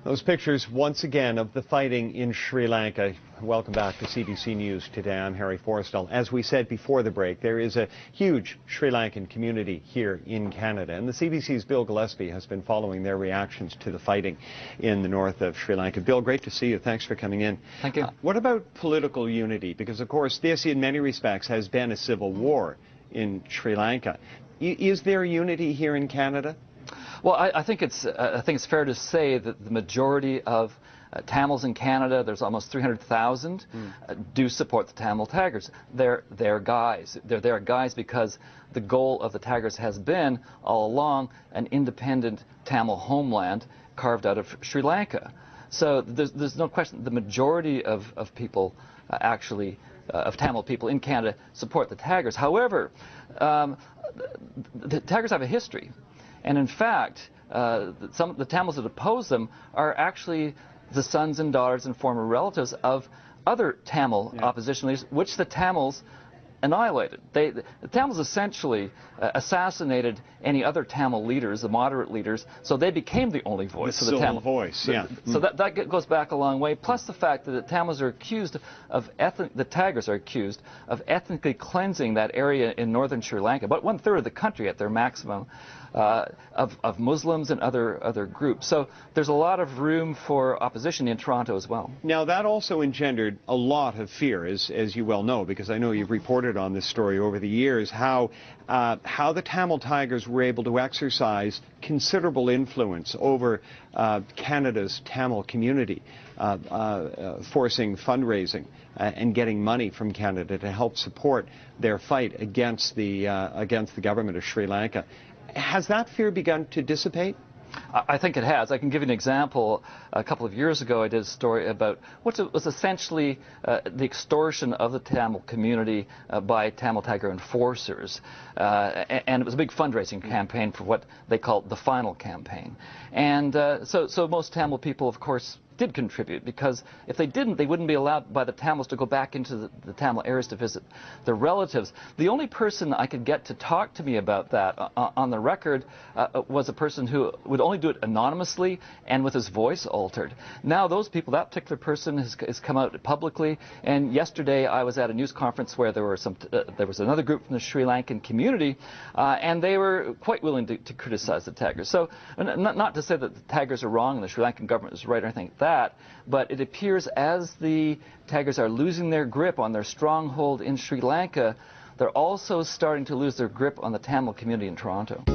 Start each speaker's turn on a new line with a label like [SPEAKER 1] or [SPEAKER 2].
[SPEAKER 1] Those pictures, once again, of the fighting in Sri Lanka. Welcome back to CBC News today. I'm Harry Forrestal. As we said before the break, there is a huge Sri Lankan community here in Canada, and the CBC's Bill Gillespie has been following their reactions to the fighting in the north of Sri Lanka. Bill, great to see you. Thanks for coming in.
[SPEAKER 2] Thank you.
[SPEAKER 1] What about political unity? Because, of course, this, in many respects, has been a civil war in Sri Lanka. Is there unity here in Canada?
[SPEAKER 2] Well, I think it's fair to say that the majority of Tamils in Canada, there's almost 300,000, do support the Tamil Tigers. They're guys. They're their guys because the goal of the Tigers has been all along an independent Tamil homeland carved out of Sri Lanka. So there's no question the majority of people actually of Tamil people in Canada support the Tigers. However, the Tigers have a history. And in fact, some of the Tamils that oppose them are actually the sons and daughters and former relatives of other Tamil opposition leaders, which the Tamils annihilated. The Tamils essentially assassinated any other Tamil leaders, the moderate leaders, so they became the only voice of the Tamil
[SPEAKER 1] voice. Yeah.
[SPEAKER 2] So that goes back a long way. Plus the fact that the Tamils are accused of the Tigers are accused of ethnically cleansing that area in northern Sri Lanka, about 1/3 of the country at their maximum, of Muslims and other groups. So there's a lot of room for opposition in Toronto as well.
[SPEAKER 1] Now that also engendered a lot of fear, as you well know, because I know you've reported on this story over the years, how the Tamil Tigers were able to exercise considerable influence over Canada's Tamil community, forcing fundraising and getting money from Canada to help support their fight against the government of Sri Lanka. Has that fear begun to dissipate?
[SPEAKER 2] I think it has. I can give you an example. A couple of years ago, I did a story about what was essentially the extortion of the Tamil community by Tamil Tiger enforcers. And it was a big fundraising campaign for what they called the final campaign. And so most Tamil people, of course, did contribute, because if they didn't, they wouldn't be allowed by the Tamils to go back into the Tamil areas to visit their relatives. The only person I could get to talk to me about that on the record was a person who would only do it anonymously and with his voice altered. Now those people, that particular person has come out publicly, and yesterday I was at a news conference where there was another group from the Sri Lankan community, and they were quite willing to criticize the Tigers. So not to say that the Tigers are wrong and the Sri Lankan government is right or anything like that, but it appears as the Tigers are losing their grip on their stronghold in Sri Lanka, they're also starting to lose their grip on the Tamil community in Toronto.